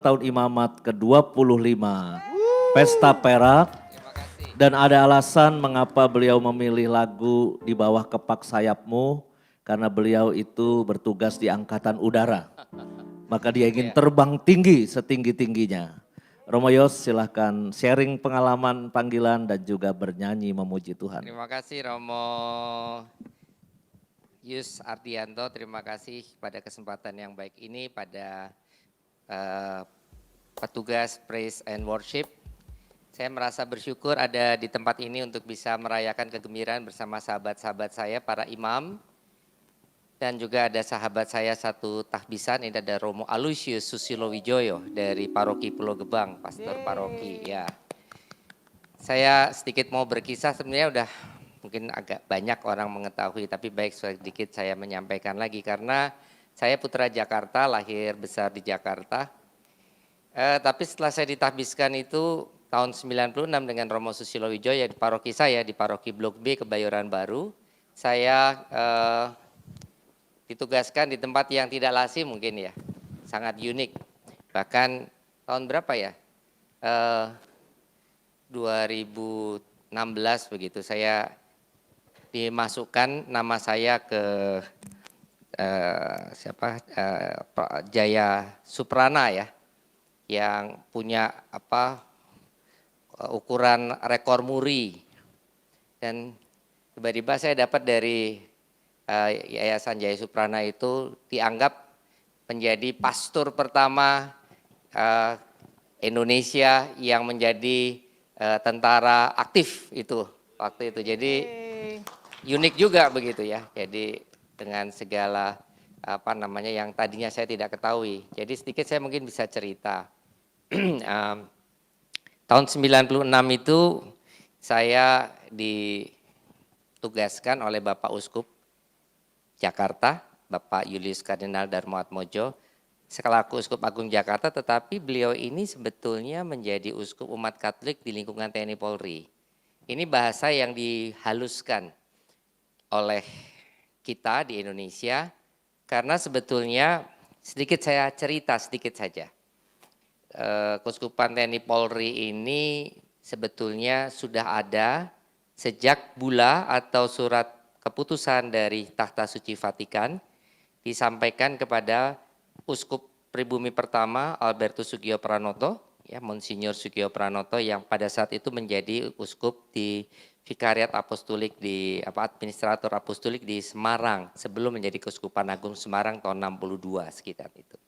tahun imamat ke-25 Pesta Perak. Terima kasih. Dan ada alasan mengapa beliau memilih lagu Di Bawah Kepak Sayapmu, karena beliau itu bertugas di Angkatan Udara. Maka dia ingin terbang tinggi setinggi-tingginya. Romo Yos silahkan sharing pengalaman panggilan dan juga bernyanyi memuji Tuhan. Terima kasih Romo Yus Ardianto, terima kasih pada kesempatan yang baik ini pada petugas Praise and Worship. Saya merasa bersyukur ada di tempat ini untuk bisa merayakan kegembiraan bersama sahabat-sahabat saya, para imam. Dan juga ada sahabat saya satu tahbisan, ini ada Romo Aloysius Susilo Wijoyo dari Paroki Pulau Gebang, Pastor Paroki. Ya, saya sedikit mau berkisah, sebenarnya udah mungkin agak banyak orang mengetahui, tapi baik sedikit saya menyampaikan lagi karena saya putra Jakarta, lahir besar di Jakarta. Tapi setelah saya ditahbiskan itu tahun 96 dengan Romo Susilo Wijoyo di paroki saya, di Paroki Blok B Kebayoran Baru, saya ditugaskan di tempat yang tidak lazim mungkin ya, sangat unik. Bahkan tahun berapa ya? 2016 begitu saya dimasukkan nama saya ke Pak Jaya Suprana ya, yang punya ukuran rekor muri. Dan tiba-tiba saya dapat dari Yayasan Jaya Suprana itu dianggap menjadi pastor pertama Indonesia yang menjadi tentara aktif itu waktu itu. Jadi unik juga begitu ya. Jadi dengan segala yang tadinya saya tidak ketahui. Jadi sedikit saya mungkin bisa cerita. Tahun 96 itu saya ditugaskan oleh Bapak Uskup Jakarta, Bapak Julius Kardinal Darmoatmojo, selaku Uskup Agung Jakarta, tetapi beliau ini sebetulnya menjadi Uskup umat Katolik di lingkungan TNI Polri. Ini bahasa yang dihaluskan oleh kita di Indonesia, karena sebetulnya sedikit saya cerita sedikit saja. Keuskupan TNI Polri ini sebetulnya sudah ada sejak bula atau surat keputusan dari Tahta Suci Vatikan disampaikan kepada Uskup Pribumi pertama Albertus Sugio Pranoto, ya Monsinyur Sugio Pranoto yang pada saat itu menjadi uskup di Vikariat Apostolik di Administrator Apostolik di Semarang sebelum menjadi Keuskupan Agung Semarang tahun 62 sekitar itu.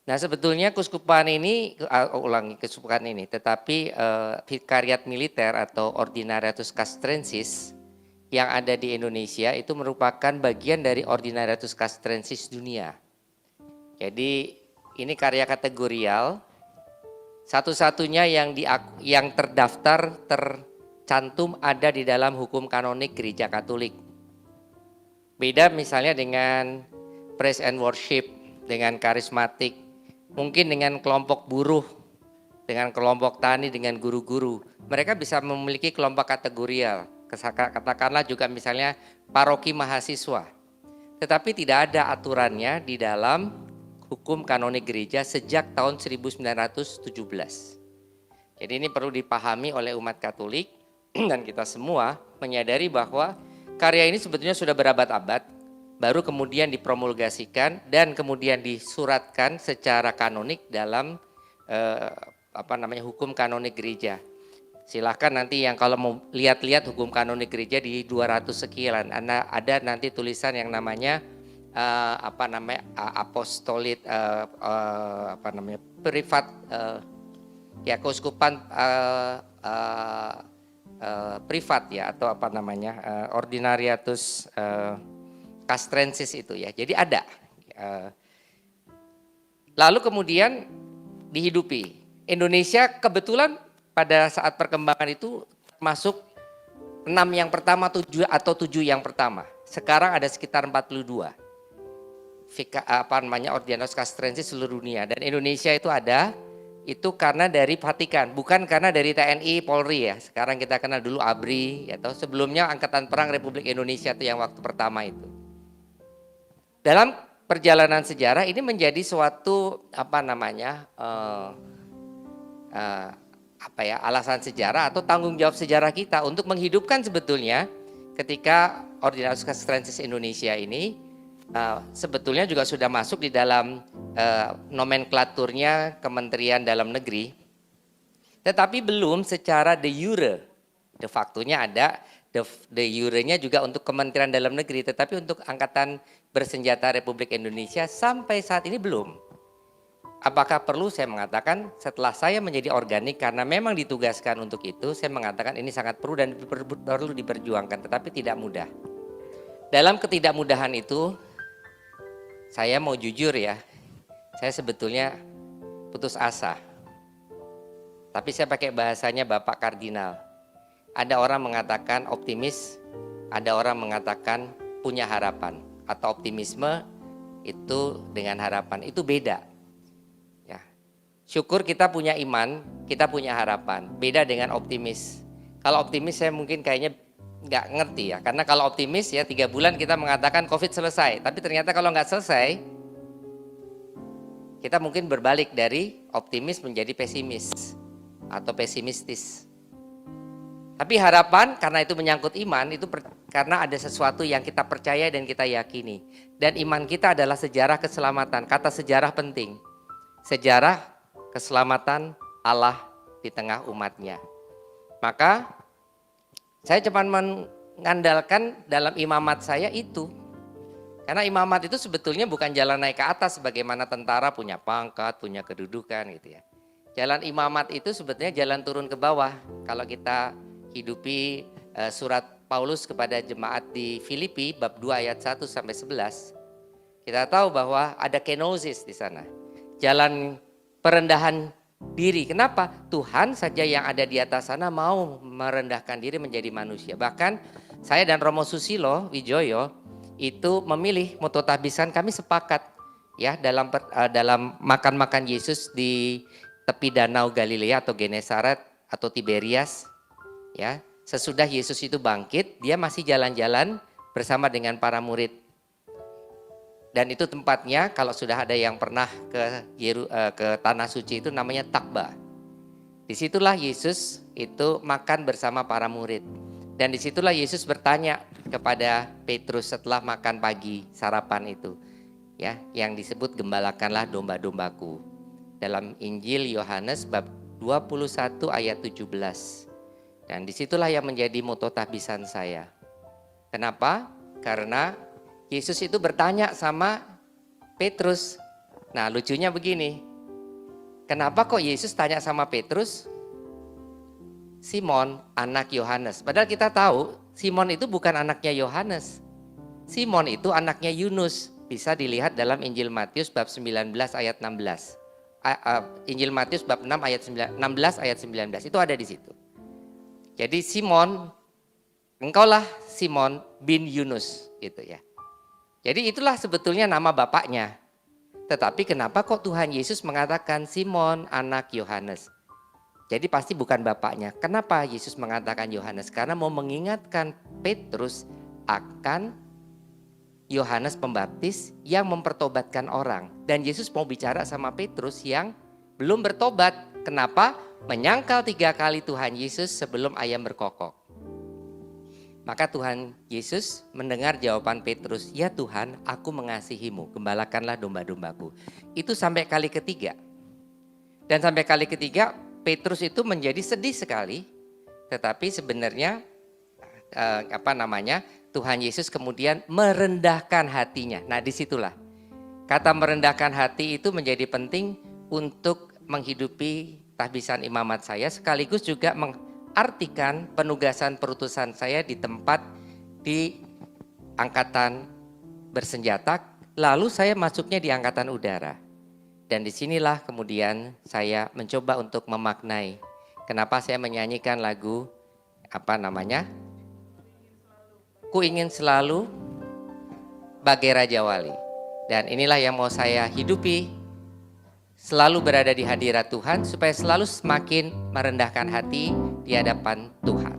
Nah sebetulnya keuskupan ini, keuskupan ini, tetapi Vikariat Militer atau Ordinariatus Castrensis yang ada di Indonesia itu merupakan bagian dari Ordinariatus Castrensis dunia. Jadi ini karya kategorial, satu-satunya yang terdaftar, tercantum ada di dalam hukum kanonik Gereja Katolik. Beda misalnya dengan Praise and Worship, dengan karismatik, mungkin dengan kelompok buruh, dengan kelompok tani, dengan guru-guru. Mereka bisa memiliki kelompok kategorial. Katakanlah juga misalnya paroki mahasiswa. Tetapi tidak ada aturannya di dalam hukum kanonik gereja sejak tahun 1917. Jadi ini perlu dipahami oleh umat Katolik dan kita semua menyadari bahwa karya ini sebetulnya sudah berabad-abad, baru kemudian dipromulgasikan dan kemudian disuratkan secara kanonik dalam hukum kanonik gereja. Silahkan nanti yang kalau mau lihat-lihat hukum kanonik gereja di 200 sekian, ada nanti tulisan yang namanya apostolit privat keuskupan privat ya atau ordinariatus castrensis itu ya. Jadi ada. Lalu kemudian dihidupi. Indonesia kebetulan pada saat perkembangan itu masuk 6 yang pertama 7 atau 7 yang pertama. Sekarang ada sekitar 42. Ordinariatus Castrensis seluruh dunia dan Indonesia itu ada itu karena dari Vatikan, bukan karena dari TNI Polri ya. Sekarang kita kenal dulu ABRI atau sebelumnya Angkatan Perang Republik Indonesia itu yang waktu pertama itu. Dalam perjalanan sejarah ini menjadi suatu alasan sejarah atau tanggung jawab sejarah kita untuk menghidupkan sebetulnya ketika Ordinarius Castrensis Indonesia ini sebetulnya juga sudah masuk di dalam nomenklaturnya Kementerian Dalam Negeri, tetapi belum secara de jure. De facto-nya ada, de jure-nya juga untuk Kementerian Dalam Negeri, tetapi untuk Angkatan Bersenjata Republik Indonesia sampai saat ini belum. Apakah perlu saya mengatakan setelah saya menjadi organik karena memang ditugaskan untuk itu, saya mengatakan ini sangat perlu dan perlu diperjuangkan, tetapi tidak mudah. Dalam ketidakmudahan itu, saya mau jujur ya, saya sebetulnya putus asa. Tapi saya pakai bahasanya Bapak Kardinal. Ada orang mengatakan optimis, ada orang mengatakan punya harapan. Atau optimisme itu dengan harapan, itu beda. Syukur kita punya iman, kita punya harapan. Beda dengan optimis. Kalau optimis saya mungkin kayaknya nggak ngerti ya. Karena kalau optimis ya 3 bulan kita mengatakan COVID selesai. Tapi ternyata kalau nggak selesai, kita mungkin berbalik dari optimis menjadi pesimis atau pesimistis. Tapi harapan karena itu menyangkut iman, itu karena ada sesuatu yang kita percaya dan kita yakini. Dan iman kita adalah sejarah keselamatan. Kata sejarah penting. Sejarah keselamatan Allah di tengah umatnya. Maka saya cuma mengandalkan dalam imamat saya itu. Karena imamat itu sebetulnya bukan jalan naik ke atas sebagaimana tentara punya pangkat, punya kedudukan gitu ya. Jalan imamat itu sebetulnya jalan turun ke bawah. Kalau kita hidupi surat Paulus kepada jemaat di Filipi bab 2 ayat 1 sampai 11. Kita tahu bahwa ada kenosis di sana. Jalan perendahan diri. Kenapa? Tuhan saja yang ada di atas sana mau merendahkan diri menjadi manusia. Bahkan saya dan Romo Susilo Wijoyo itu memilih moto tahbisan, kami sepakat ya dalam makan-makan Yesus di tepi danau Galilea atau Genesaret atau Tiberias. Ya, sesudah Yesus itu bangkit, dia masih jalan-jalan bersama dengan para murid. Dan itu tempatnya kalau sudah ada yang pernah ke Tanah Suci itu namanya Takba. Disitulah Yesus itu makan bersama para murid. Dan disitulah Yesus bertanya kepada Petrus setelah makan pagi sarapan itu. Ya, yang disebut gembalakanlah domba-dombaku. Dalam Injil Yohanes bab 21 ayat 17. Dan disitulah yang menjadi moto tahbisan saya. Kenapa? Karena Yesus itu bertanya sama Petrus. Nah lucunya begini. Kenapa kok Yesus tanya sama Petrus? Simon anak Yohanes. Padahal kita tahu Simon itu bukan anaknya Yohanes. Simon itu anaknya Yunus. Bisa dilihat dalam Injil Matius bab 19 ayat 16. Injil Matius bab 6 ayat 16 ayat 19. Itu ada di situ. Jadi Simon, engkaulah Simon bin Yunus gitu ya. Jadi itulah sebetulnya nama bapaknya. Tetapi kenapa kok Tuhan Yesus mengatakan Simon anak Yohanes? Jadi pasti bukan bapaknya. Kenapa Yesus mengatakan Yohanes? Karena mau mengingatkan Petrus akan Yohanes Pembaptis yang mempertobatkan orang. Dan Yesus mau bicara sama Petrus yang belum bertobat. Kenapa? Menyangkal 3 kali Tuhan Yesus sebelum ayam berkokok. Maka Tuhan Yesus mendengar jawaban Petrus, ya Tuhan aku mengasihimu, gembalakanlah domba-dombaku. Itu sampai kali ketiga. Dan sampai kali ketiga Petrus itu menjadi sedih sekali. Tetapi sebenarnya Tuhan Yesus kemudian merendahkan hatinya. Nah disitulah kata merendahkan hati itu menjadi penting untuk menghidupi tahbisan imamat saya. Sekaligus juga artikan penugasan perutusan saya di tempat di angkatan bersenjata, lalu saya masuknya di angkatan udara. Dan disinilah kemudian saya mencoba untuk memaknai kenapa saya menyanyikan lagu Ku ingin selalu bagai Raja Wali. Dan inilah yang mau saya hidupi, selalu berada di hadirat Tuhan supaya selalu semakin merendahkan hati di hadapan Tuhan.